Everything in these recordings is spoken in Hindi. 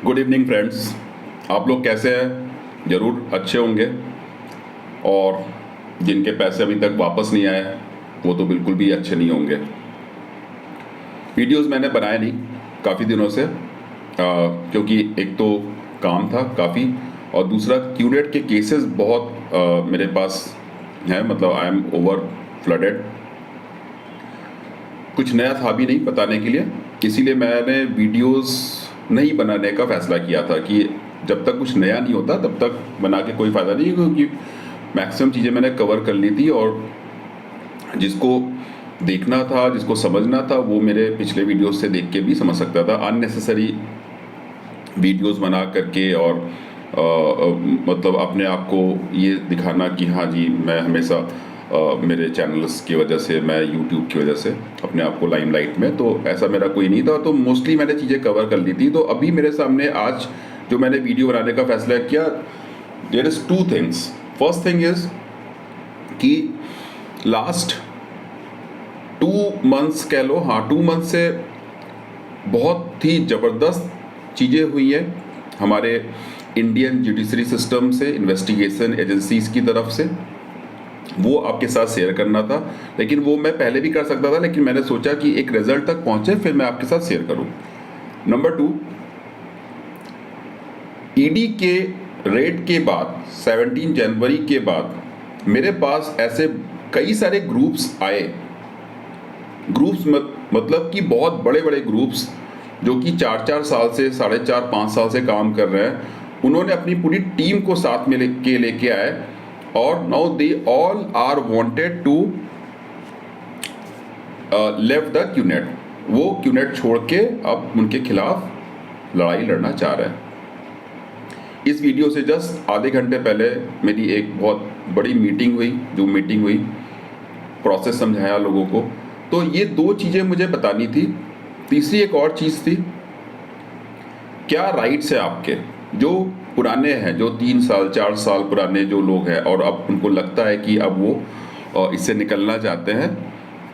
Good evening friends. आप लोग कैसे हैं? ज़रूर अच्छे होंगे। और जिनके पैसे अभी तक वापस नहीं आए वो तो बिल्कुल भी अच्छे नहीं होंगे। वीडियोस मैंने बनाए नहीं काफ़ी दिनों से, क्योंकि एक तो काम था काफ़ी, और दूसरा क्यूरेट के केसेस बहुत मेरे पास हैं। मतलब आई एम ओवर फ्लडेड। कुछ नया था भी नहीं बताने के लिए, इसीलिए मैंने वीडियोस नहीं बनाने का फैसला किया था कि जब तक कुछ नया नहीं होता तब तक बना के कोई फ़ायदा नहीं, क्योंकि मैक्सिमम चीज़ें मैंने कवर कर ली थी। और जिसको देखना था, जिसको समझना था, वो मेरे पिछले वीडियोस से देख के भी समझ सकता था। अननेसेसरी वीडियोस बना करके और मतलब अपने आप को ये दिखाना कि हाँ जी मैं हमेशा मेरे चैनल्स की वजह से, मैं यूट्यूब की वजह से अपने आप को लाइमलाइट में, तो ऐसा मेरा कोई नहीं था। तो मोस्टली मैंने चीज़ें कवर कर ली थी। तो अभी मेरे सामने आज जो मैंने वीडियो बनाने का फैसला किया, there is two things. First thing is कि लास्ट 2 मंथ्स कह लो, हाँ 2 मंथ से बहुत ही ज़बरदस्त चीज़ें हुई हैं हमारे इंडियन जुडिशरी सिस्टम से, इन्वेस्टिगेशन एजेंसीज़ की तरफ से। वो आपके साथ शेयर करना था, लेकिन वो मैं पहले भी कर सकता था, लेकिन मैंने सोचा कि एक रिजल्ट तक पहुंचे फिर मैं आपके साथ शेयर करूं। नंबर 2, ईडी के रेड के बाद 17 जनवरी के बाद मेरे पास ऐसे कई सारे ग्रुप्स आए। ग्रुप्स मतलब कि बहुत बड़े बड़े ग्रुप्स जो कि 4-4 साल से, 4.5-5 साल से काम कर रहे हैं। उन्होंने अपनी पूरी टीम को साथ में लेके आए, और now they all are wanted to left the QNet. वो क्यूनेट छोड़ के अब उनके खिलाफ लड़ाई लड़ना चाह रहे हैं। इस वीडियो से जस्ट आधे घंटे पहले मेरी एक बहुत बड़ी मीटिंग हुई, जो मीटिंग हुई, प्रोसेस समझाया लोगों को। तो ये 2 चीज़ें मुझे बतानी थी। तीसरी एक और चीज़ थी, क्या राइट्स है आपके जो पुराने हैं, जो 3 साल 4 साल पुराने जो लोग हैं, और अब उनको लगता है कि अब वो इससे निकलना चाहते हैं,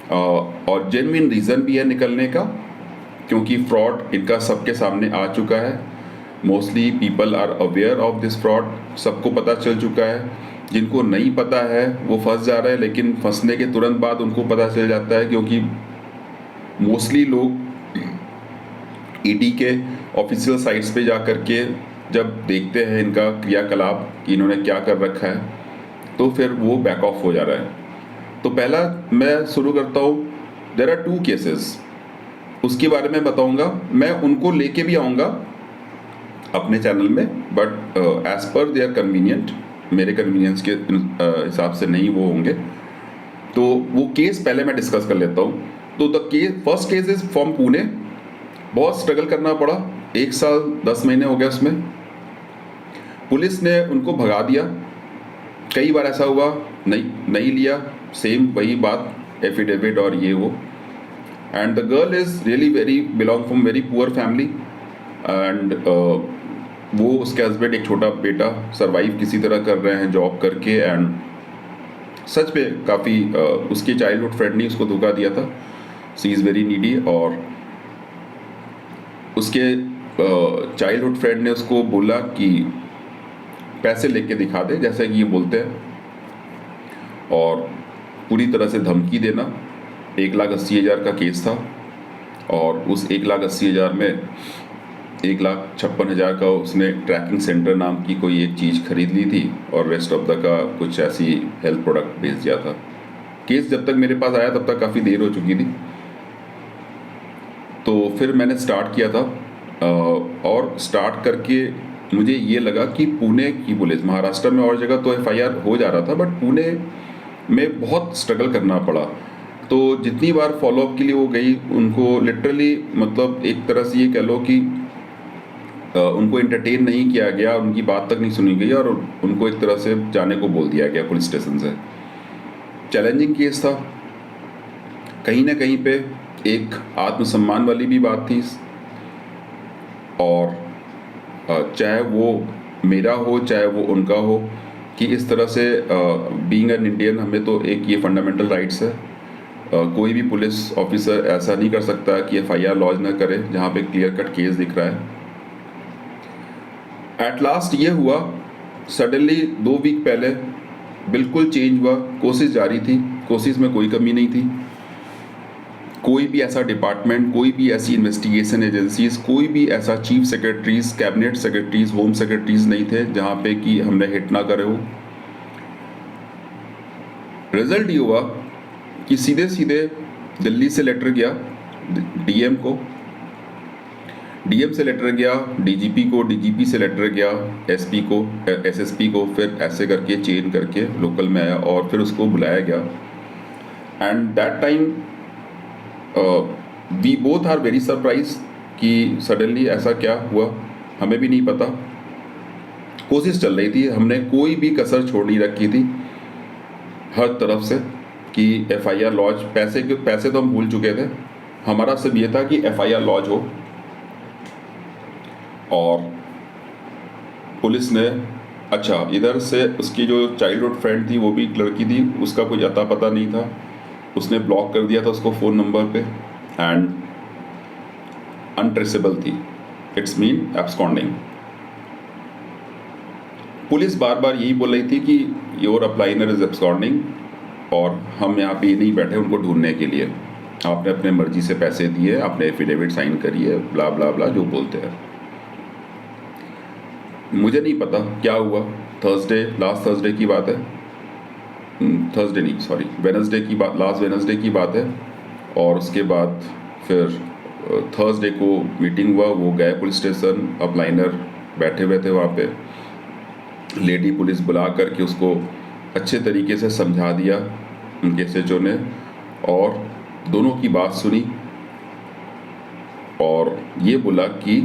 और जेन्युइन रीज़न भी है निकलने का, क्योंकि फ्रॉड इनका सबके सामने आ चुका है। Mostly people are aware of this fraud, सबको पता चल चुका है। जिनको नहीं पता है वो फंस जा रहे हैं, लेकिन फंसने के तुरंत बाद उनको पता चल जाता है, क्योंकि मोस्टली लोग ईडी के ऑफिशियल साइट्स पे जा कर के जब देखते हैं इनका क्रियाकलाप कि इन्होंने क्या कर रखा है, तो फिर वो बैक ऑफ हो जा रहा है। तो पहला मैं शुरू करता हूँ। देयर आर 2 केसेस, उसके बारे में बताऊंगा। मैं उनको लेके भी आऊँगा अपने चैनल में, but as per their convenient, मेरे कन्वीनियंस के हिसाब से नहीं वो होंगे। तो वो केस पहले मैं डिस्कस कर लेता हूँ। तो the case, first case is from Pune. बहुत स्ट्रगल करना पड़ा, 1 साल 10 महीने हो गए उसमें। पुलिस ने उनको भगा दिया। कई बार ऐसा हुआ नहीं लिया, सेम वही बात, एफिडेविट और ये वो। And the girl is really very belong from very poor family, and वो, उसके हस्बैंड, एक छोटा बेटा सरवाइव किसी तरह कर रहे हैं जॉब करके। एंड सच में काफ़ी उसके चाइल्डहुड फ्रेंड ने उसको धोखा दिया था। सी इज़ वेरी नीडी, और उसके चाइल्डहुड फ्रेंड ने उसको बोला कि पैसे लेके दिखा दे, जैसा कि ये बोलते हैं, और पूरी तरह से धमकी देना। 1,80,000 का केस था, और उस 1,80,000 में 1,56,000 का उसने ट्रैकिंग सेंटर नाम की कोई एक चीज़ खरीद ली थी, और रेस्ट ऑफ द का कुछ ऐसी हेल्थ प्रोडक्ट बेच दिया था। केस जब तक मेरे पास आया तब तक काफ़ी देर हो चुकी थी। तो फिर मैंने स्टार्ट किया था, और स्टार्ट करके मुझे ये लगा कि पुणे की पुलिस, महाराष्ट्र में और जगह तो FIR हो जा रहा था, बट पुणे में बहुत स्ट्रगल करना पड़ा। तो जितनी बार फॉलोअप के लिए वो गई, उनको लिटरली, मतलब एक तरह से ये कह लो कि उनको एंटरटेन नहीं किया गया, उनकी बात तक नहीं सुनी गई, और उनको एक तरह से जाने को बोल दिया गया पुलिस स्टेशन से। चैलेंजिंग केस था, कहीं ना कहीं पे एक आत्मसम्मान वाली भी बात थी, और चाहे वो मेरा हो चाहे वो उनका हो, कि इस तरह से बीइंग एन इंडियन हमें तो एक ये फंडामेंटल राइट्स है। कोई भी पुलिस ऑफिसर ऐसा नहीं कर सकता कि FIR लॉन्च ना करे जहाँ पे क्लियर कट केस दिख रहा है। एट लास्ट ये हुआ, सडनली 2 वीक पहले बिल्कुल चेंज हुआ। कोशिश जारी थी, कोशिश में कोई कमी नहीं थी। कोई भी ऐसा डिपार्टमेंट, कोई भी ऐसी इन्वेस्टिगेशन एजेंसीज, कोई भी ऐसा chief secretaries, cabinet secretaries, home secretaries नहीं थे जहाँ पे कि हमने हिट ना करे हो। रिजल्ट ये हुआ कि सीधे सीधे दिल्ली से लेटर गया डीएम को, डीएम से लेटर गया डीजीपी को, डीजीपी से लेटर गया एसपी को, एसएसपी को, फिर ऐसे करके चेंज करके लोकल में आया और फिर उसको बुलाया गया। And that time we both are very surprise कि सडनली ऐसा क्या हुआ, हमें भी नहीं पता। कोशिश चल रही थी, हमने कोई भी कसर छोड़ नहीं रखी थी हर तरफ से कि एफआईआर लॉन्च, पैसे तो हम भूल चुके थे। हमारा सब ये था कि एफआईआर लॉन्च हो। और पुलिस ने, अच्छा इधर से उसकी जो चाइल्डहुड फ्रेंड थी वो भी एक लड़की थी, उसका कोई अता पता नहीं था, उसने ब्लॉक कर दिया था उसको फ़ोन नंबर पे एंड अनट्रेसेबल थी। It's mean absconding. पुलिस बार बार यही बोल रही थी कि योर अप्लाइनर इज एब्सकॉन्डिंग और हम यहाँ पे नहीं बैठे उनको ढूंढने के लिए, आपने अपने मर्जी से पैसे दिए, आपने एफिडेविट साइन करिए, ब्ला ब्ला ब्ला जो बोलते हैं। मुझे नहीं पता क्या हुआ। थर्सडे, लास्ट थर्सडे की बात है, थर्सडे नहीं सॉरी वेडनेसडे की बात, लास्ट वेडनेसडे की बात है। और उसके बाद फिर थर्सडे को मीटिंग हुआ, वो गए पुलिस स्टेशन, अप्लाइनर बैठे हुए थे वहाँ पे, लेडी पुलिस बुला करके उसको अच्छे तरीके से समझा दिया उनके एसएचओ ने, और दोनों की बात सुनी और ये बोला कि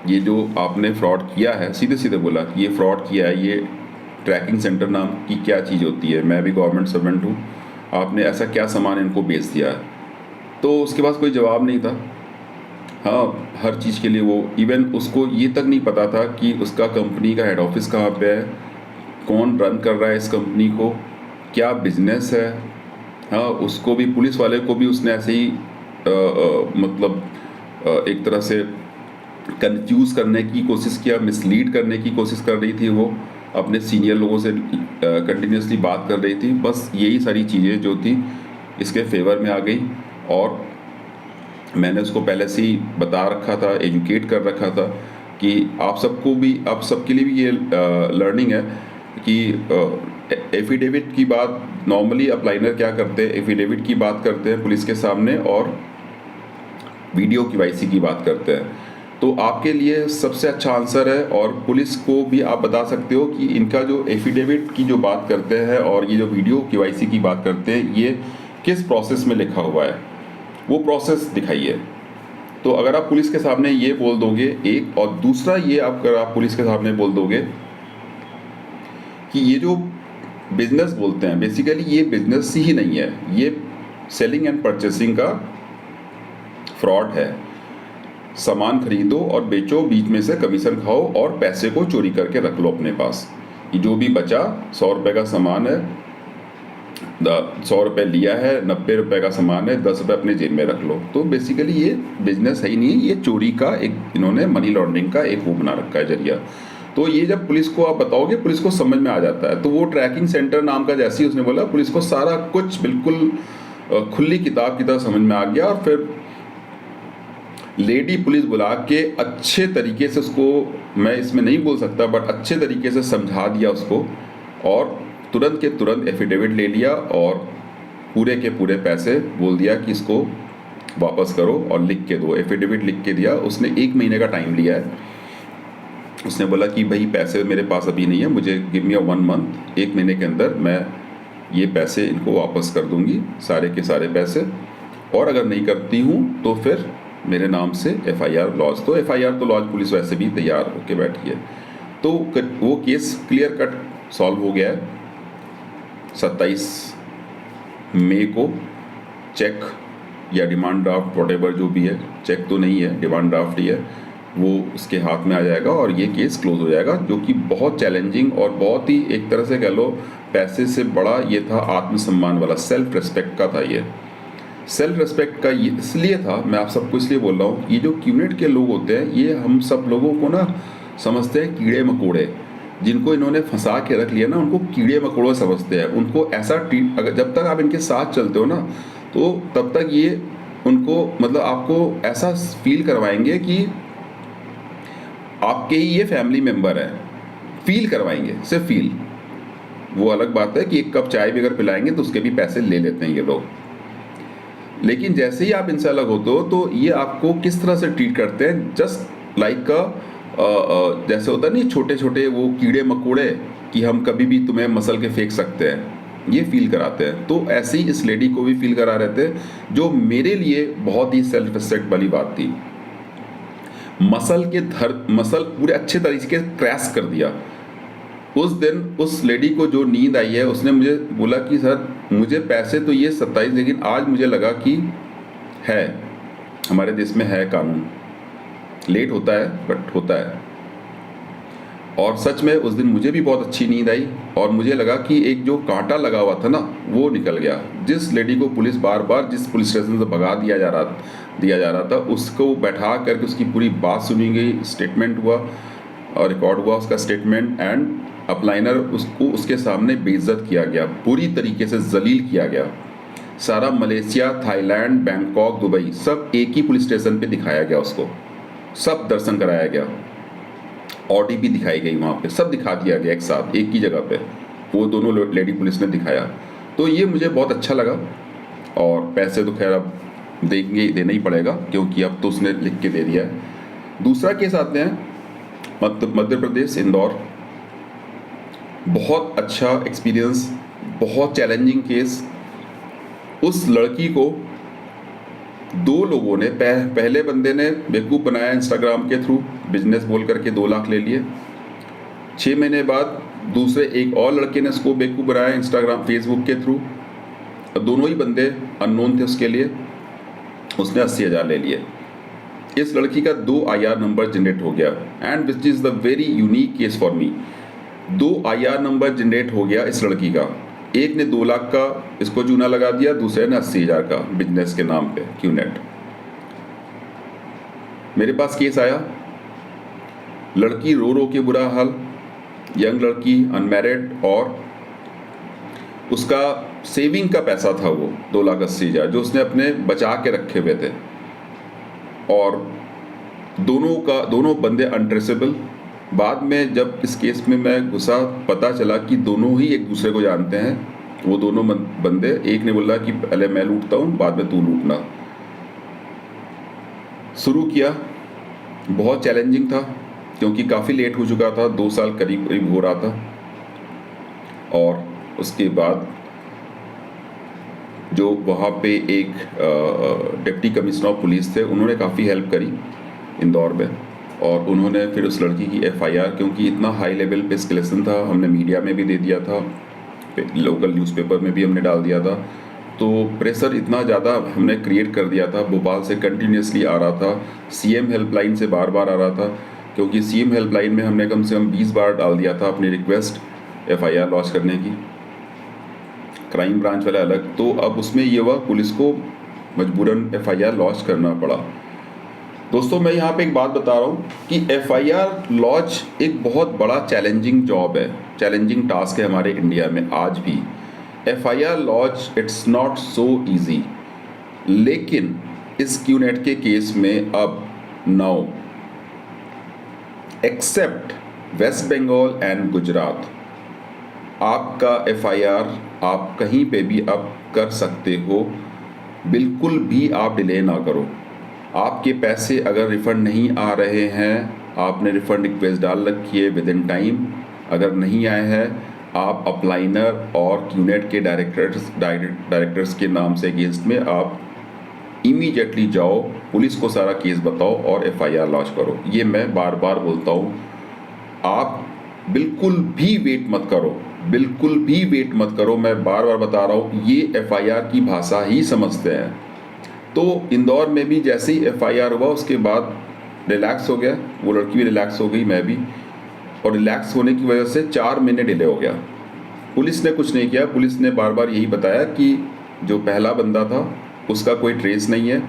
ये जो आपने फ्रॉड किया है, सीधे सीधे बोला कि ये फ्रॉड किया है, ये ट्रैकिंग सेंटर नाम की क्या चीज़ होती है, मैं भी गवर्नमेंट सर्वेंट हूँ, आपने ऐसा क्या सामान इनको बेच दिया है। तो उसके पास कोई जवाब नहीं था। हाँ, हर चीज़ के लिए वो, इवन उसको ये तक नहीं पता था कि उसका कंपनी का हेड ऑफिस कहाँ पे है, कौन रन कर रहा है इस कंपनी को, क्या बिजनेस है। हाँ, उसको भी, पुलिस वाले को भी उसने ऐसे ही मतलब एक तरह से कंफ्यूज करने की कोशिश किया, मिसलीड करने की कोशिश कर रही थी। वो अपने सीनियर लोगों से कंटिन्यूसली बात कर रही थी। बस यही सारी चीज़ें जो थी इसके फेवर में आ गई। और मैंने उसको पहले से ही बता रखा था, एजुकेट कर रखा था कि आप सबको भी, आप सबके लिए भी ये लर्निंग है कि एफिडेविट की बात नॉर्मली अप्लाइनर क्या करते हैं, एफिडेविट की बात करते हैं पुलिस के सामने और वीडियो केवाईसी की बात करते हैं। तो आपके लिए सबसे अच्छा आंसर है, और पुलिस को भी आप बता सकते हो कि इनका जो एफिडेविट की जो बात करते हैं और ये जो वीडियो केवाईसी की बात करते हैं, ये किस प्रोसेस में लिखा हुआ है, वो प्रोसेस दिखाइए। तो अगर आप पुलिस के सामने ये बोल दोगे एक, और दूसरा ये अगर आप पुलिस के सामने बोल दोगे कि ये जो बिजनेस बोलते हैं, बेसिकली ये बिजनेस ही नहीं है, ये सेलिंग एंड परचेसिंग का फ्रॉड है। सामान खरीदो और बेचो, बीच में से कमीशन खाओ और पैसे को चोरी करके रख लो अपने पास। ये जो भी बचा, 100 रुपये का सामान है, 100 रुपये लिया है, 90 रुपये का सामान है, 10 रुपये अपने जेब में रख लो। तो बेसिकली ये बिजनेस है ही नहीं, ये चोरी का एक, इन्होंने मनी लॉन्ड्रिंग का एक वो बना रखा है जरिया। तो ये जब पुलिस को आप बताओगे, पुलिस को समझ में आ जाता है। तो वो ट्रैकिंग सेंटर नाम का, जैसे ही उसने बोला, पुलिस को सारा कुछ बिल्कुल खुली किताब की तरह समझ में आ गया। और फिर लेडी पुलिस बुला के अच्छे तरीके से उसको, मैं इसमें नहीं बोल सकता बट अच्छे तरीके से समझा दिया उसको, और तुरंत के तुरंत एफिडेविट ले लिया और पूरे के पूरे पैसे बोल दिया कि इसको वापस करो और लिख के दो। एफिडेविट लिख के दिया। उसने 1 महीने का टाइम लिया है। उसने बोला कि भाई पैसे मेरे पास अभी नहीं है, मुझे गिव मी 1 मंथ, 1 महीने के अंदर मैं ये पैसे इनको वापस कर दूंगी, सारे के सारे पैसे, और अगर नहीं करती हूँ तो फिर मेरे नाम से एफआईआर लॉन्च। तो एफआईआर तो लॉन्च पुलिस वैसे भी तैयार होके बैठी है। तो वो केस क्लियर कट सॉल्व हो गया है। 27 मई को चेक या डिमांड ड्राफ्ट, व्हाटएवर जो भी है, चेक तो नहीं है, डिमांड ड्राफ्ट ही है, वो उसके हाथ में आ जाएगा और ये केस क्लोज हो जाएगा, जो कि बहुत चैलेंजिंग और बहुत ही एक तरह से कह लो पैसे से बड़ा ये था, आत्मसम्मान वाला, सेल्फ रिस्पेक्ट का था। ये सेल्फ रिस्पेक्ट का इसलिए था, मैं आप सबको इसलिए बोल रहा हूँ, ये जो क्यूनेट के लोग होते हैं, ये हम सब लोगों को ना समझते हैं कीड़े मकोड़े। जिनको इन्होंने फंसा के रख लिया ना, उनको कीड़े मकोड़े समझते हैं। उनको ऐसा ट्रीट, अगर जब तक आप इनके साथ चलते हो ना, तो तब तक ये उनको मतलब आपको ऐसा फील करवाएंगे कि आपके ही ये फैमिली मेम्बर है। फील करवाएंगे, सिर्फ फील। वो अलग बात है कि एक कप चाय भी अगर पिलाएंगे तो उसके भी पैसे ले लेते हैं ये लोग। लेकिन जैसे ही आप इनसे अलग होते हो तो ये आपको किस तरह से ट्रीट करते हैं, जस्ट लाइक जैसे होता है नहीं, छोटे छोटे वो कीड़े मकोड़े कि हम कभी भी तुम्हें मसल के फेंक सकते हैं, ये फील कराते हैं। तो ऐसे ही इस लेडी को भी फील करा रहे थे, जो मेरे लिए बहुत ही सेल्फ रिस्पेक्ट वाली बात थी। मसल पूरे अच्छे तरीके से क्रैश कर दिया। उस दिन उस लेडी को जो नींद आई है, उसने मुझे बोला कि सर मुझे पैसे तो ये 27, लेकिन आज मुझे लगा कि है, हमारे देश में है कानून, लेट होता है बट होता है। और सच में उस दिन मुझे भी बहुत अच्छी नींद आई और मुझे लगा कि एक जो कांटा लगा हुआ था ना, वो निकल गया। जिस लेडी को पुलिस बार बार जिस पुलिस स्टेशन से भगा दिया जा रहा था, उसको बैठा करके उसकी पूरी बात सुनी गई, स्टेटमेंट हुआ और रिकॉर्ड हुआ उसका स्टेटमेंट, एंड अपलाइनर उसको उसके सामने बेइज्जत किया गया, पूरी तरीके से जलील किया गया। सारा मलेशिया, थाईलैंड, बैंकॉक, दुबई सब एक ही पुलिस स्टेशन पे दिखाया गया उसको, सब दर्शन कराया गया, ऑडी भी दिखाई गई वहाँ पे, सब दिखा दिया गया एक साथ एक ही जगह पे, वो दोनों लेडी पुलिस ने दिखाया। तो ये मुझे बहुत अच्छा लगा। और पैसे तो खैर अब देना ही पड़ेगा, क्योंकि अब तो उसने लिख के दे दिया है। दूसरा केस आते हैं मध्य प्रदेश, इंदौर। बहुत अच्छा एक्सपीरियंस, बहुत चैलेंजिंग केस। उस लड़की को दो लोगों ने, पहले बंदे ने बेवकूफ़ बनाया इंस्टाग्राम के थ्रू, बिजनेस बोल करके 2 लाख ले लिए। 6 महीने बाद दूसरे एक और लड़के ने उसको बेवकूफ़ बनाया इंस्टाग्राम, फेसबुक के थ्रू। दोनों ही बंदे अननोन थे उसके लिए, उसने 80,000 ले लिए। इस लड़की का 2 IR नंबर जनरेट हो गया, and which is the very unique case for me. 2 IR number generate हो गया इस लड़की का। एक ने 2 लाख का इसको चूना लगा दिया, दूसरे ने 80,000 का बिजनेस के नाम पे, क्यूनेट। मेरे पास केस आया, लड़की रो रो के बुरा हाल, यंग लड़की, अनमैरिड, और उसका सेविंग का पैसा था वो 2,80,000 जो उसने अपने बचा के रखे हुए थे। और दोनों बंदे अनट्रेसेबल। बाद में जब इस केस में मैं घुसा, पता चला कि दोनों ही एक दूसरे को जानते हैं। वो दोनों बंदे, एक ने बोला कि पहले मैं लूटता हूँ, बाद में तू लूटना। शुरू किया, बहुत चैलेंजिंग था क्योंकि काफ़ी लेट हो चुका था, 2 साल करीब करीब हो रहा था। और उसके बाद जो वहाँ पे एक डिप्टी कमिश्नर ऑफ पुलिस थे, उन्होंने काफ़ी हेल्प करी इंदौर में। और उन्होंने फिर उस लड़की की FIR, क्योंकि इतना हाई लेवल पे एस्केलेशन था, हमने मीडिया में भी दे दिया था, लोकल न्यूज़पेपर में भी हमने डाल दिया था। तो प्रेशर इतना ज़्यादा हमने क्रिएट कर दिया था, भोपाल से कंटिन्यूसली आ रहा था, CM हेल्पलाइन से बार बार आ रहा था, क्योंकि CM हेल्पलाइन में हमने कम से कम 20 बार डाल दिया था अपनी रिक्वेस्ट FIR लॉन्च करने की, क्राइम ब्रांच वाला अलग। तो अब उसमें ये हुआ, पुलिस को मजबूरन FIR लॉन्च करना पड़ा। दोस्तों, मैं यहाँ पे एक बात बता रहा हूँ कि FIR लॉन्च एक बहुत बड़ा चैलेंजिंग जॉब है, चैलेंजिंग टास्क है हमारे इंडिया में आज भी। FIR launch it's not so easy. लेकिन इस क्यूनेट के केस में अब now except West Bengal and Gujarat, आपका FIR आप कहीं पे भी अब कर सकते हो। बिल्कुल भी आप डिले ना करो। आपके पैसे अगर रिफ़ंड नहीं आ रहे हैं, आपने रिफ़ंड रिक्वेस्ट डाल रखी है विद इन टाइम, अगर नहीं आए हैं, आप अपलाइनर और क्यूनेट के डायरेक्टर्स के नाम से अगेंस्ट में आप इमीडिएटली जाओ, पुलिस को सारा केस बताओ और FIR लॉन्च करो। ये मैं बार बार बोलता हूँ, आप बिल्कुल भी वेट मत करो, बिल्कुल भी वेट मत करो। मैं बार बार बता रहा हूँ, ये FIR की भाषा ही समझते हैं। तो इंदौर में भी जैसे ही FIR हुआ, उसके बाद रिलैक्स हो गया, वो लड़की भी रिलैक्स हो गई, मैं भी। और रिलैक्स होने की वजह से 4 महीने डिले हो गया। पुलिस ने कुछ नहीं किया, पुलिस ने बार बार यही बताया कि जो पहला बंदा था उसका कोई ट्रेस नहीं है,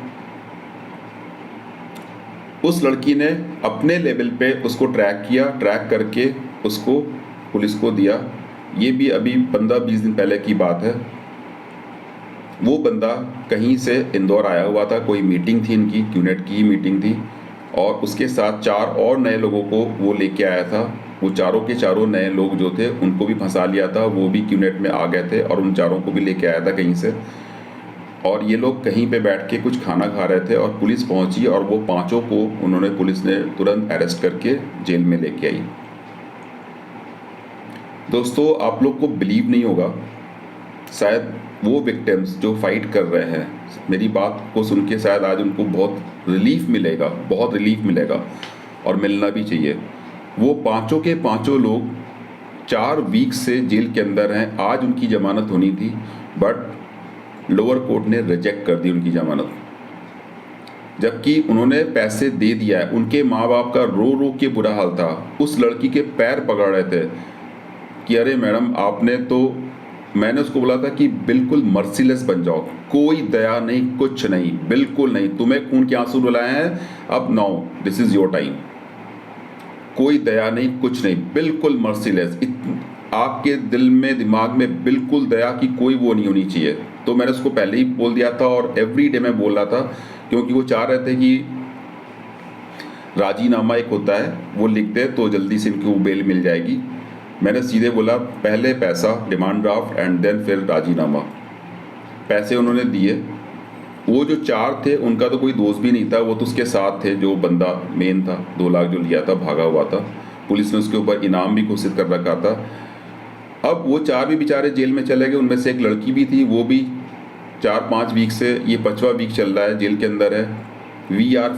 उस लड़की ने अपने लेवल पे उसको ट्रैक किया, ट्रैक करके उसको पुलिस को दिया। ये भी अभी 15-20 दिन पहले की बात है। वो बंदा कहीं से इंदौर आया हुआ था, कोई मीटिंग थी इनकी, क्यूनेट की मीटिंग थी, और उसके साथ 4 और नए लोगों को वो लेके आया था। वो चारों के चारों नए लोग जो थे उनको भी फंसा लिया था, वो भी क्यूनेट में आ गए थे, और उन चारों को भी लेके आया था कहीं से। और ये लोग कहीं पे बैठ के कुछ खाना खा रहे थे और पुलिस पहुंची, और वो 5 को पुलिस ने तुरंत अरेस्ट करके जेल में लेके आई। दोस्तों, आप लोग को बिलीव नहीं होगा, शायद वो विक्टिम्स जो फाइट कर रहे हैं, मेरी बात को सुन के शायद आज उनको बहुत रिलीफ मिलेगा, बहुत रिलीफ मिलेगा, और मिलना भी चाहिए। वो 5 के 5 लोग 4 वीक से जेल के अंदर हैं। आज उनकी जमानत होनी थी, बट लोअर कोर्ट ने रिजेक्ट कर दी उनकी जमानत, जबकि उन्होंने पैसे दे दिया है। उनके माँ बाप का रो रो के बुरा हाल था, उस लड़की के पैर पकड़ रहे थे कि अरे मैडम आपने तो, मैंने उसको बोला था कि बिल्कुल मर्सीलेस बन जाओ, कोई दया नहीं, कुछ नहीं, बिल्कुल नहीं, तुम्हें खून के आंसू रुलाए हैं, अब now this is your time, कोई दया नहीं, कुछ नहीं, बिल्कुल मर्सीलेस। आपके दिल में, दिमाग में बिल्कुल दया की कोई वो नहीं होनी चाहिए। तो मैंने उसको पहले ही बोल दिया था, और एवरी डे मैं बोल रहा था, क्योंकि वो चाह रहे थे कि राजीनामा एक होता है वो लिख दे तो जल्दी से इनको बेल मिल जाएगी। मैंने सीधे बोला पहले पैसा, डिमांड ड्राफ्ट, एंड देन फिर राजीनामा। पैसे उन्होंने दिए। वो जो 4 थे उनका तो कोई दोस्त भी नहीं था, वो तो उसके साथ थे, जो बंदा मेन था, 2 लाख जो लिया था, भागा हुआ था। पुलिस ने उसके ऊपर इनाम भी घोषित कर रखा था। अब वो 4 भी बेचारे जेल में चले गए। उनमें से एक लड़की भी थी, वो भी 4-5 वीक से, ये 5वां वीक चल रहा है, जेल के अंदर है। वी आर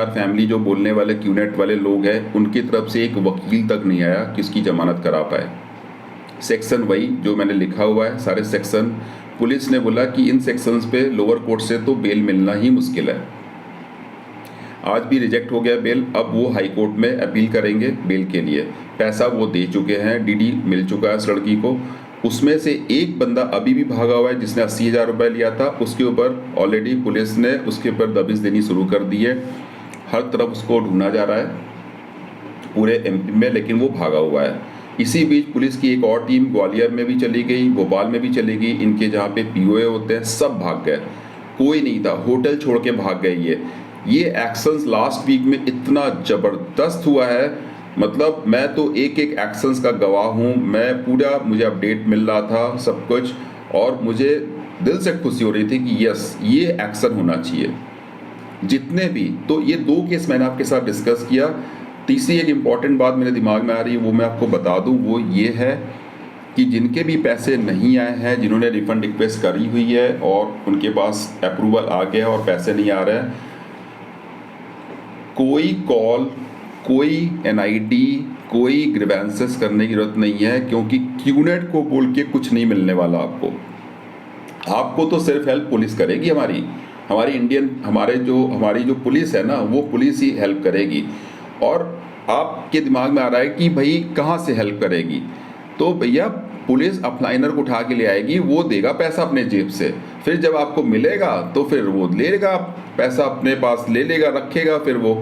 फैमिली जो बोलने वाले क्यूनेट वाले लोग हैं, उनकी तरफ से एक वकील तक नहीं आया कि उसकी जमानत करा पाए। सेक्शन वही जो मैंने लिखा हुआ है, सारे सेक्शन। पुलिस ने बोला कि इन सेक्शंस पे लोअर कोर्ट से तो बेल मिलना ही मुश्किल है। आज भी रिजेक्ट हो गया बेल। अब वो हाई कोर्ट में अपील करेंगे बेल के लिए। पैसा वो दे चुके हैं, डीडी मिल चुका है उस लड़की को। उसमें से एक बंदा अभी भी भागा हुआ है जिसने 80,000 रुपये लिया था। उसके ऊपर ऑलरेडी पुलिस ने उसके ऊपर दबिश देनी शुरू कर दी है। हर तरफ उसको ढूंढा जा रहा है पूरे एमपी में, लेकिन वो भागा हुआ है। इसी बीच पुलिस की एक और टीम ग्वालियर में भी चली गई, भोपाल में भी चली गई। इनके जहाँ पे पीओए होते हैं सब भाग गए, कोई नहीं था, होटल छोड़ के भाग गए। ये एक्शंस लास्ट वीक में इतना ज़बरदस्त हुआ है, मतलब मैं तो एक एक एक्शंस का गवाह हूँ। मैं पूरा, मुझे अपडेट मिल रहा था सब कुछ, और मुझे दिल से खुशी हो रही थी कि यस, ये एक्शन होना चाहिए जितने भी। तो ये 2 केस मैंने आपके साथ डिस्कस किया। तीसरी एक इम्पॉर्टेंट बात मेरे दिमाग में आ रही है, वो मैं आपको बता दूँ। वो ये है कि जिनके भी पैसे नहीं आए हैं, जिन्होंने रिफ़ंड रिक्वेस्ट करी हुई है और उनके पास अप्रूवल आ गया और पैसे नहीं आ रहे हैं, कोई कॉल, कोई एनआईडी, कोई ग्रीवेंसेस करने की जरूरत नहीं है, क्योंकि क्यूनेट को बोल के कुछ नहीं मिलने वाला आपको। आपको तो सिर्फ हेल्प पुलिस करेगी, हमारी जो पुलिस है ना, वो पुलिस ही हेल्प करेगी। और आपके दिमाग में आ रहा है कि भाई कहाँ से हेल्प करेगी, तो भैया पुलिस अपलाइनर को उठा के ले आएगी, वो देगा पैसा अपने जेब से। फिर जब आपको मिलेगा तो फिर वो ले लेगा पैसा, अपने पास ले लेगा, रखेगा फिर वो।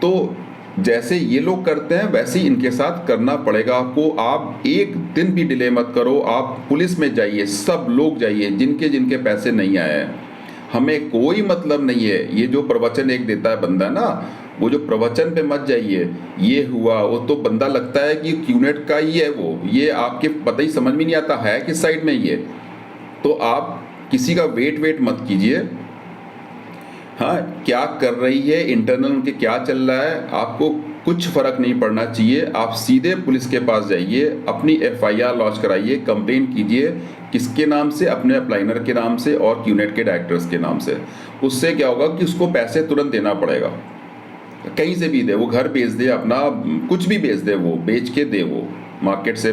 तो जैसे ये लोग करते हैं वैसे ही इनके साथ करना पड़ेगा आपको। आप एक दिन भी डिले मत करो, आप पुलिस में जाइए, सब लोग जाइए जिनके जिनके पैसे नहीं आए हैं। हमें कोई मतलब नहीं है, ये जो प्रवचन एक देता है बंदा ना, वो जो प्रवचन पे मत जाइए, ये हुआ वो तो बंदा लगता है कि क्यूनेट का ही है वो, ये आपके पता ही समझ में नहीं आता है किस साइड में ये। तो आप किसी का वेट मत कीजिए। हाँ, क्या कर रही है इंटरनल उनके, क्या चल रहा है, आपको कुछ फर्क नहीं पड़ना चाहिए। आप सीधे पुलिस के पास जाइए, अपनी एफआईआर लॉन्च कराइए, कंप्लेंट कीजिए। किसके नाम से? अपने अप्लाइनर के नाम से और क्यूनेट के डायरेक्टर्स के नाम से। उससे क्या होगा कि उसको पैसे तुरंत देना पड़ेगा, कहीं से भी दे, वो घर बेच दे, अपना कुछ भी बेच दे, वो बेच के दे, वो मार्केट से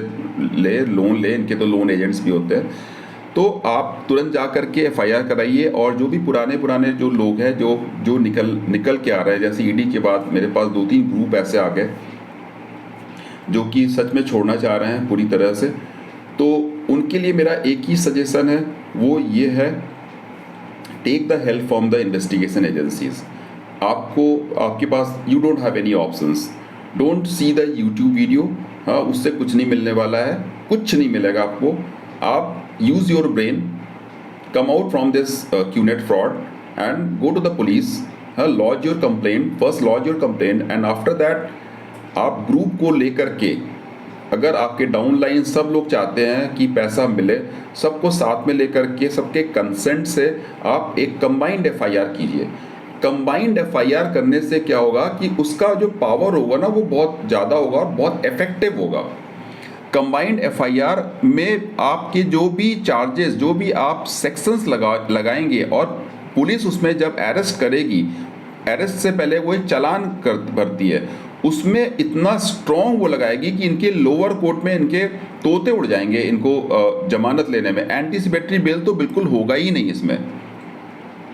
ले, लोन ले, इनके तो लोन एजेंट्स भी होते हैं। तो आप तुरंत जा करके एफआईआर कराइए। और जो भी पुराने जो लोग हैं जो निकल के आ रहे हैं, जैसे ईडी के बाद मेरे पास 2-3 ग्रुप ऐसे आ गए जो कि सच में छोड़ना चाह रहे हैं पूरी तरह से, तो उनके लिए मेरा एक ही सजेशन है, वो ये है, take the help from the investigation agencies. आपके पास you don't have any options, don't see the YouTube video. हाँ, उससे कुछ नहीं मिलने वाला है, कुछ नहीं मिलेगा आपको। आप use your brain, come out from this QNet fraud and go to the police, lodge your complaint, first lodge your complaint and after that आप ग्रुप को लेकर के, अगर आपके डाउनलाइन सब लोग चाहते हैं कि पैसा मिले, सबको साथ में लेकर के सबके कंसेंट से आप एक कंबाइंड FIR कीजिए। कंबाइंड FIR करने से क्या होगा कि उसका जो पावर होगा ना वो बहुत ज़्यादा होगा और बहुत इफेक्टिव होगा। कंबाइंड FIR में आपके जो भी चार्जेस, जो भी आप सेक्शंस लगाएंगे और पुलिस उसमें जब अरेस्ट करेगी, अरेस्ट से पहले वो एक चालान भरती है, उसमें इतना स्ट्रॉन्ग वो लगाएगी कि इनके लोअर कोर्ट में इनके तोते उड़ जाएंगे इनको जमानत लेने में। एंटीसिपेटरी बेल तो बिल्कुल होगा ही नहीं इसमें।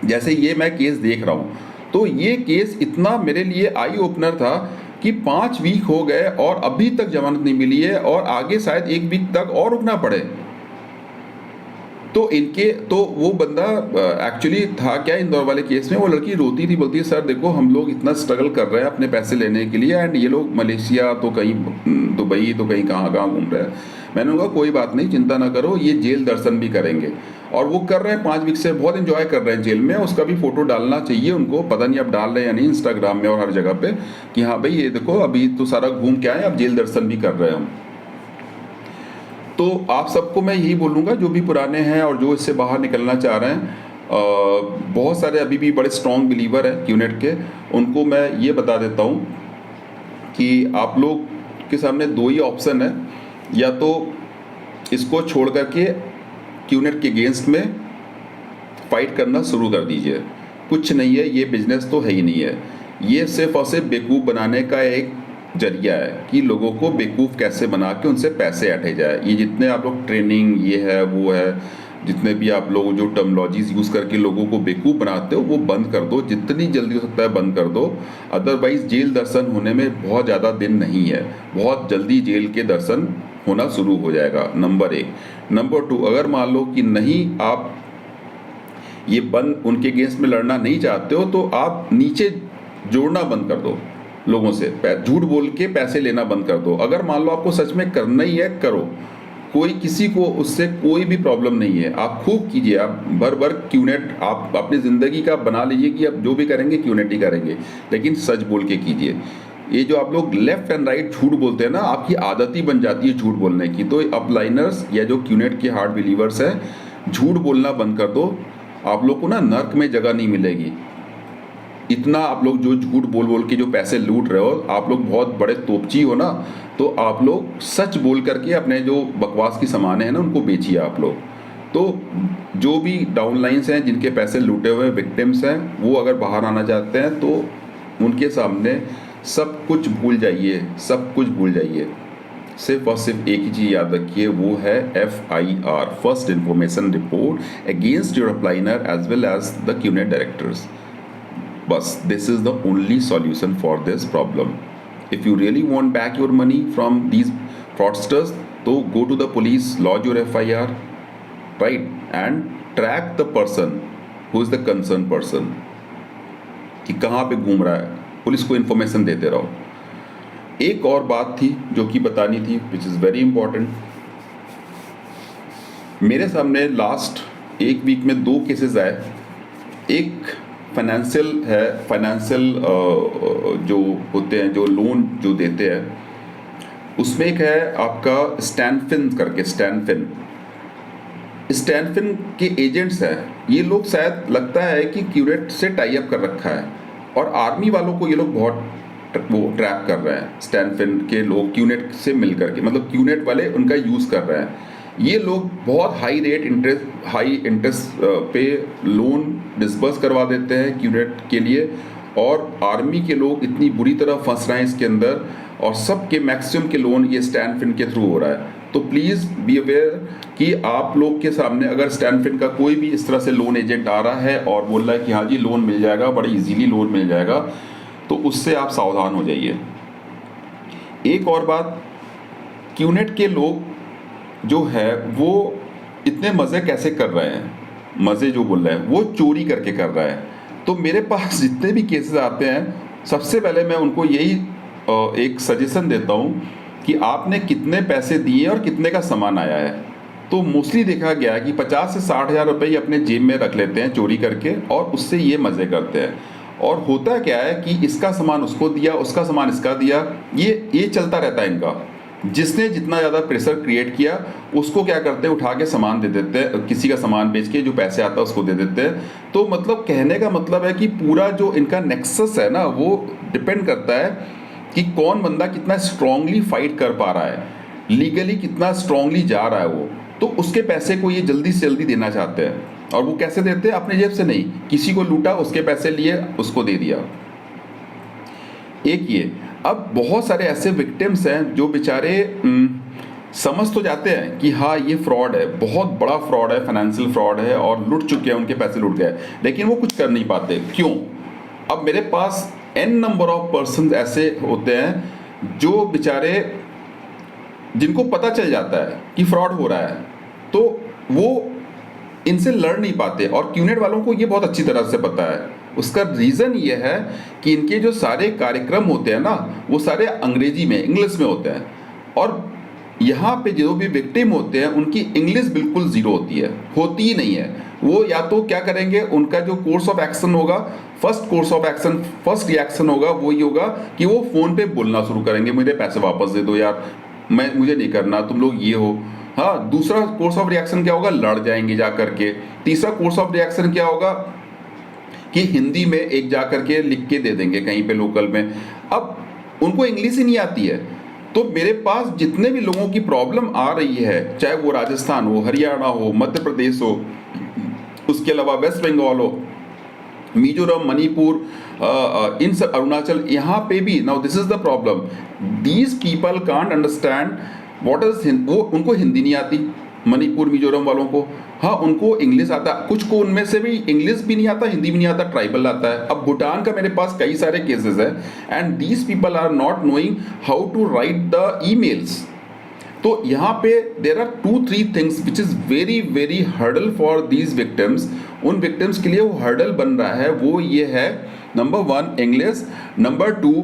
जैसे ये मैं केस देख रहा हूँ, तो ये केस इतना मेरे लिए आई ओपनर था कि 5 वीक हो गए और अभी तक जमानत नहीं मिली है और आगे शायद 1 वीक तक और रुकना पड़े। तो वो बंदा एक्चुअली था क्या, इंदौर वाले केस में वो लड़की रोती थी, बोलती है सर देखो हम लोग इतना स्ट्रगल कर रहे हैं अपने पैसे लेने के लिए एंड ये लोग मलेशिया तो कहीं दुबई तो कहीं कहाँ घूम रहे हैं। मैंने कहा कोई बात नहीं, चिंता ना करो, ये जेल दर्शन भी करेंगे। और वो कर रहे हैं 5 वीक से, बहुत इंजॉय कर रहे हैं जेल में। उसका भी फोटो डालना चाहिए उनको, पता नहीं अब डाल रहे हैं या नहीं इंस्टाग्राम में और हर जगह पे कि हाँ भाई ये देखो अभी तो सारा घूम के आए, अब जेल दर्शन भी कर रहे हैं हम। तो आप सबको मैं यही बोलूँगा जो भी पुराने हैं और जो इससे बाहर निकलना चाह रहे हैं, बहुत सारे अभी भी बड़े स्ट्रॉन्ग बिलीवर हैं QNet के, उनको मैं ये बता देता हूँ कि आप लोग के सामने 2 ही ऑप्शन है, या तो इसको छोड़ करके QNet के अगेंस्ट में फाइट करना शुरू कर दीजिए। कुछ नहीं है, ये बिजनेस तो है ही नहीं है, ये सिर्फ और सिर्फ बेवकूफ़ बनाने का एक जरिया है कि लोगों को बेवकूफ़ कैसे बना के उनसे पैसे ऐंठे जाए। ये जितने आप लोग ट्रेनिंग ये है वो है, जितने भी आप लोग जो टर्मोलॉजीज यूज़ करके लोगों को बेवकूफ़ बनाते हो वो बंद कर दो, जितनी जल्दी हो सकता है बंद कर दो। अदरवाइज़ जेल दर्शन होने में बहुत ज़्यादा दिन नहीं है, बहुत जल्दी जेल के दर्शन होना शुरू हो जाएगा, नंबर 1। नंबर 2, अगर मान लो कि नहीं आप ये बंद उनके अगेंस्ट में लड़ना नहीं चाहते हो तो आप नीचे जोड़ना बंद कर दो, लोगों से झूठ बोल के पैसे लेना बंद कर दो। अगर मान लो आपको सच में करना ही है करो, कोई किसी को उससे कोई भी प्रॉब्लम नहीं है, आप खूब कीजिए, आप भर QNet आप अपनी ज़िंदगी का बना लीजिए कि आप जो भी करेंगे QNet ही करेंगे, लेकिन सच बोल के कीजिए। ये जो आप लोग लेफ्ट एंड राइट झूठ बोलते हैं ना, आपकी आदत ही बन जाती है झूठ बोलने की। तो अपलाइनर्स या जो QNet के हार्ड बिलीवर्स हैं, झूठ बोलना बंद कर दो, आप लोग को ना नर्क में जगह नहीं मिलेगी। इतना आप लोग जो झूठ बोल बोल के जो पैसे लूट रहे हो, आप लोग बहुत बड़े तोपची हो ना, तो आप लोग सच बोल करके अपने जो बकवास की सामान है ना उनको बेचिए आप लोग। तो जो भी डाउनलाइंस हैं जिनके पैसे लूटे हुए विक्टिम्स हैं, वो अगर बाहर आना चाहते हैं तो उनके सामने सब कुछ भूल जाइए, सब कुछ भूल जाइए। सिर्फ और सिर्फ एक ही चीज़ याद रखिए, वो है FIR, first information report against your upliner as well as the QNet directors. बस this is the only solution for this problem. If you really want back your money from these fraudsters, तो go to the police, lodge your FIR, right, and track the person who is the concerned person, कि कहाँ पे घूम रहा है, पुलिस को इन्फॉर्मेशन देते रहो। एक और बात थी जो कि बतानी थी, which is very important। मेरे सामने लास्ट 1 वीक में 2 केसेस आए। एक फाइनेंशियल जो होते हैं, जो लोन जो देते हैं, उसमें एक है आपका स्टैनफिन करके, स्टैनफिन के एजेंट्स हैं ये लोग, शायद लगता है कि QNet से टाई अप कर रखा है और आर्मी वालों को ये लोग बहुत वो ट्रैप कर रहे हैं। स्टैनफिन के लोग QNet से मिल करके, मतलब QNet वाले उनका यूज़ कर रहे हैं। ये लोग बहुत हाई इंटरेस्ट पे लोन डिस्बर्स करवा देते हैं QNet के लिए, और आर्मी के लोग इतनी बुरी तरह फंस रहे हैं इसके अंदर, और सबके मैक्सिमम के लोन ये स्टैनफिन के थ्रू हो रहा है। तो प्लीज़ बी अवेयर कि आप लोग के सामने अगर स्टैनफिन का कोई भी इस तरह से लोन एजेंट आ रहा है और बोल रहा है कि हाँ जी लोन मिल जाएगा, बड़ी इजीली लोन मिल जाएगा, तो उससे आप सावधान हो जाइए। एक और बात, QNet के लोग जो है वो इतने मज़े कैसे कर रहे हैं, मज़े जो बोल रहे हैं वो चोरी करके कर रहे हैं। तो मेरे पास जितने भी केसेस आते हैं, सबसे पहले मैं उनको यही एक सजेशन देता हूँ कि आपने कितने पैसे दिए और कितने का सामान आया है। तो मोस्टली देखा गया है कि 50 से 60 हज़ार रुपये ये अपने जेब में रख लेते हैं चोरी करके, और उससे ये मज़े करते हैं। और होता क्या है कि इसका सामान उसको दिया, उसका सामान इसका दिया, ये चलता रहता है इनका। जिसने जितना ज़्यादा प्रेशर क्रिएट किया उसको क्या करते हैं, उठा के सामान दे देते हैं, किसी का सामान बेच के जो पैसे आता है उसको दे देते हैं। तो मतलब कहने का मतलब है कि पूरा जो इनका नेक्सस है ना, वो डिपेंड करता है कि कौन बंदा कितना स्ट्रांगली फाइट कर पा रहा है, लीगली कितना स्ट्रांगली जा रहा है वो। तो उसके पैसे को ये जल्दी से जल्दी देना चाहते हैं। और वो कैसे देते हैं? अपने जेब से नहीं, किसी को लूटा, उसके पैसे लिए, उसको दे दिया। एक ये। अब बहुत सारे ऐसे विक्टिम्स हैं जो बेचारे समझ तो जाते हैं कि हाँ ये फ्रॉड है, बहुत बड़ा फ्रॉड है, फाइनेंशियल फ्रॉड है और लूट चुके हैं, उनके पैसे लूट गए, लेकिन वो कुछ कर नहीं पाते। क्यों? अब मेरे पास n नंबर ऑफ पर्सन ऐसे होते हैं जो बेचारे, जिनको पता चल जाता है कि फ्रॉड हो रहा है, तो वो इनसे लड़ नहीं पाते। और क्यूनेट वालों को ये बहुत अच्छी तरह से पता है। उसका रीज़न ये है कि इनके जो सारे कार्यक्रम होते हैं ना, वो सारे अंग्रेजी में, इंग्लिश में होते हैं। और यहाँ पे जो भी विक्टिम होते हैं उनकी इंग्लिश बिल्कुल ज़ीरो होती ही नहीं है। वो या तो क्या करेंगे, उनका जो कोर्स ऑफ एक्शन होगा, फर्स्ट रिएक्शन होगा वो ये होगा कि वो फ़ोन पे बोलना शुरू करेंगे, मुझे पैसे वापस दे दो यार, मुझे नहीं करना, तुम लोग ये हो। हाँ, दूसरा कोर्स ऑफ रिएक्शन क्या होगा, लड़ जाएंगे जा करके। तीसरा कोर्स ऑफ रिएक्शन क्या होगा कि हिंदी में एक जा करके लिख के दे देंगे कहीं पे लोकल में। अब उनको इंग्लिश ही नहीं आती है। तो मेरे पास जितने भी लोगों की प्रॉब्लम आ रही है, चाहे वो राजस्थान हो, हरियाणा हो, मध्य प्रदेश हो, उसके अलावा वेस्ट बंगाल हो, मिजोरम, मणिपुर, इन सब, अरुणाचल, यहाँ पे भी now this is the problem, these people can't understand what is, वो उनको हिंदी नहीं आती, मणिपुर मिजोरम वालों को। हाँ, उनको इंग्लिश आता, कुछ को उनमें से भी इंग्लिश भी नहीं आता, हिंदी भी नहीं आता, ट्राइबल आता है। अब भूटान का मेरे पास कई सारे केसेस है, and these people are not knowing how to write the emails. तो यहाँ पे there are 2-3 things which is very very hurdle for these victims. उन विक्टिम्स के लिए वो हर्डल बन रहा है, वो ये है, number 1 English, number 2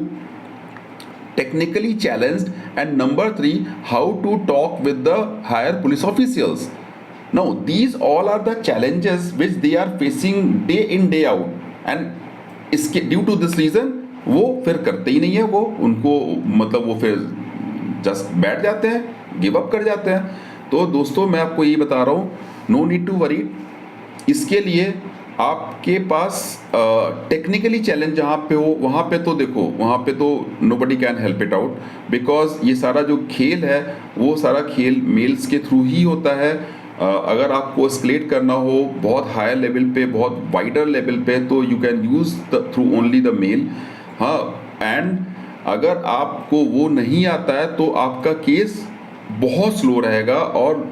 technically challenged, and number 3 how to talk with the higher police officials. Now these all are the challenges which they are facing day in day out, and इसके due to this reason वो फिर करते ही नहीं है, वो उनको मतलब वो फिर जस्ट बैठ जाते हैं, गिव अप कर जाते हैं। तो दोस्तों मैं आपको यही बता रहा हूँ, नो नीड टू वरी। इसके लिए आपके पास टेक्निकली चैलेंज जहाँ पे हो, वहाँ पे तो देखो, वहाँ पे तो nobody can help it out, because ये सारा जो खेल है वो सारा खेल मेल्स के थ्रू ही होता है। अगर आपको एस्केलेट करना हो बहुत हायर लेवल पे, बहुत वाइडर लेवल पे, तो you can use through only the mail. हाँ, एंड अगर आपको वो नहीं आता है तो आपका केस बहुत स्लो रहेगा, और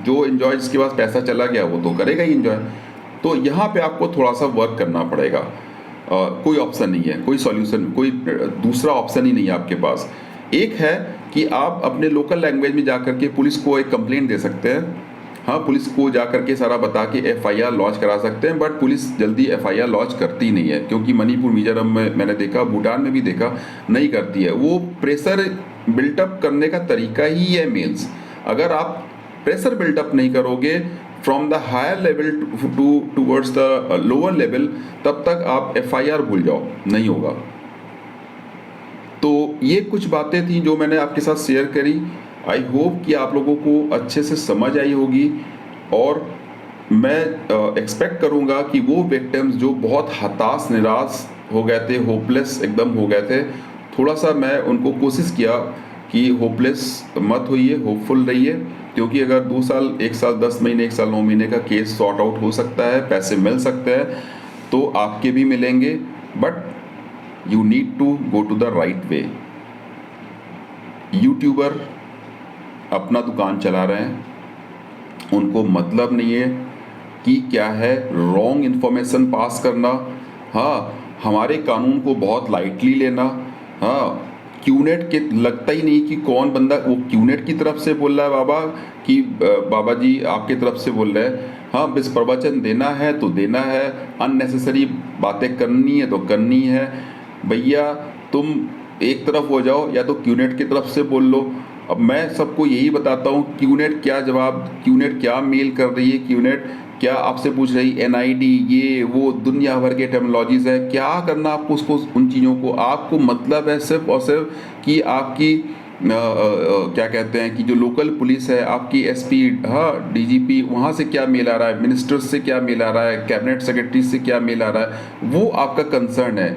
जो एंजॉय, जिसके पास पैसा चला गया वो तो करेगा ही एंजॉय। तो यहाँ पे आपको थोड़ा सा वर्क करना पड़ेगा। कोई ऑप्शन नहीं है, कोई सॉल्यूशन, कोई दूसरा ऑप्शन ही नहीं है आपके पास। एक है कि आप अपने लोकल लैंग्वेज में जाकर के पुलिस को एक कंप्लेंट दे सकते हैं। हाँ, पुलिस को जा करके सारा बता के FIR लॉन्च करा सकते हैं, बट पुलिस जल्दी FIR लॉन्च करती नहीं है, क्योंकि मणिपुर, मिजोरम में मैंने देखा, भूटान में भी देखा, नहीं करती है। वो प्रेशर बिल्टअप करने का तरीका ही है मेल्स। अगर आप प्रेशर बिल्टअप नहीं करोगे from the higher level towards the lower level, तब तक आप FIR भूल जाओ, नहीं होगा। तो ये कुछ बातें थी जो मैंने आपके साथ शेयर करी। आई होप कि आप लोगों को अच्छे से समझ आई होगी, और मैं एक्सपेक्ट करूँगा कि वो विक्टिम्स जो बहुत हताश, निराश हो गए थे, होपलेस एकदम हो गए थे, थोड़ा सा मैं उनको कोशिश किया कि होपलेस मत होइए, होपफुल रहिए, क्योंकि अगर 2 साल, 1 साल 10 महीने, 1 साल 9 महीने का केस सॉर्ट आउट हो सकता है, पैसे मिल सकते हैं, तो आपके भी मिलेंगे, but you need to go to the right way. YouTuber अपना दुकान चला रहे हैं, उनको मतलब नहीं है कि क्या है रॉन्ग इन्फॉर्मेशन पास करना। हाँ, हमारे कानून को बहुत लाइटली लेना। हाँ, क्यूनेट के लगता ही नहीं कि कौन बंदा, वो क्यूनेट की तरफ से बोल रहा है बाबा कि बाबा जी आपकी तरफ से बोल रहे हैं। हाँ, बस प्रवचन देना है तो देना है, अननेसेसरी बातें करनी है तो करनी है। भैया तुम एक तरफ हो जाओ या तो क्यूनेट की तरफ से बोल लो। अब मैं सबको यही बताता हूँ, क्यूनेट क्या जवाब, क्यूनेट क्या मेल कर रही है, क्यूनेट क्या आपसे पूछ रही, एनआईडी ये वो दुनिया भर के टर्मिनोलॉजीज है, क्या करना आपको उसको, उन चीज़ों को आपको मतलब है सिर्फ और सिर्फ कि आपकी क्या कहते हैं कि जो लोकल पुलिस है, आपकी एसपी, हाँ डीजीपी, वहाँ से क्या मेल आ रहा है, मिनिस्टर्स से क्या मेल आ रहा है, कैबिनेट सेक्रेटरी से क्या मेल आ रहा है, वो आपका कंसर्न है।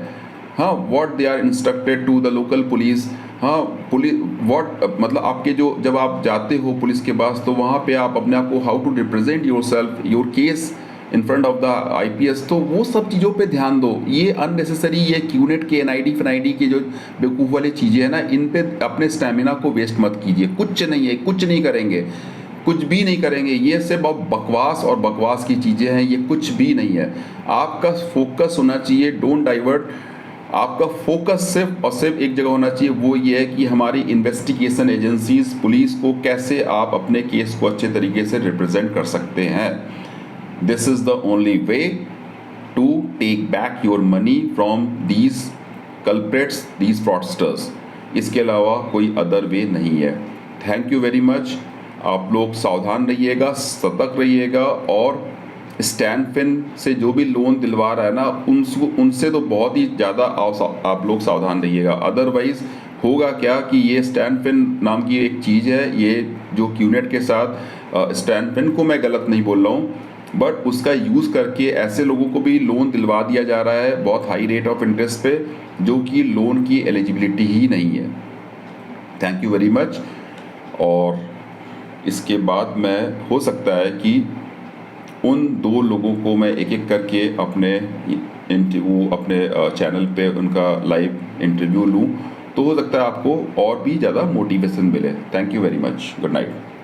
हाँ, what they are instructed to the local police. हाँ, पुलिस व्हाट मतलब आपके जो जब आप जाते हो पुलिस के पास तो वहाँ पे आप अपने आप को how to represent yourself, your case in front of the IPS, तो वो सब चीज़ों पे ध्यान दो। ये अननेसेसरी ये क्यूनेट के एनआईडी फनआईडी की जो बेवकूफ़ वाली चीज़ें हैं ना, इन पे अपने स्टेमिना को वेस्ट मत कीजिए। कुछ नहीं है, कुछ नहीं करेंगे, कुछ भी नहीं करेंगे, ये सिर्फ अब बकवास और बकवास की चीज़ें हैं, ये कुछ भी नहीं है। आपका फोकस होना चाहिए, डोंट डाइवर्ट, आपका फोकस सिर्फ और सिर्फ एक जगह होना चाहिए, वो ये है कि हमारी इन्वेस्टिगेशन एजेंसीज पुलिस को कैसे आप अपने केस को अच्छे तरीके से रिप्रेजेंट कर सकते हैं। This is the only way to take back your money from these culprits, these fraudsters. इसके अलावा कोई अदर वे नहीं है। Thank you very much. आप लोग सावधान रहिएगा, सतर्क रहिएगा, और स्टैनफिन से जो भी लोन दिलवा रहा है ना, उनसे तो बहुत ही ज़्यादा आप लोग सावधान रहिएगा। अदरवाइज़ होगा क्या कि ये स्टैनफिन नाम की एक चीज़ है, ये जो क्यूनेट के साथ, स्टैनफिन को मैं गलत नहीं बोल रहा हूँ, बट उसका यूज़ करके ऐसे लोगों को भी लोन दिलवा दिया जा रहा है बहुत हाई रेट ऑफ इंटरेस्ट पे, जो कि लोन की एलिजिबिलिटी ही नहीं है। Thank you very much. और इसके बाद मैं, हो सकता है कि उन 2 लोगों को मैं एक एक करके अपने इंटरव्यू, अपने चैनल पे उनका लाइव इंटरव्यू लूँ, तो हो सकता है आपको और भी ज़्यादा मोटिवेशन मिले। Thank you very much. Good night.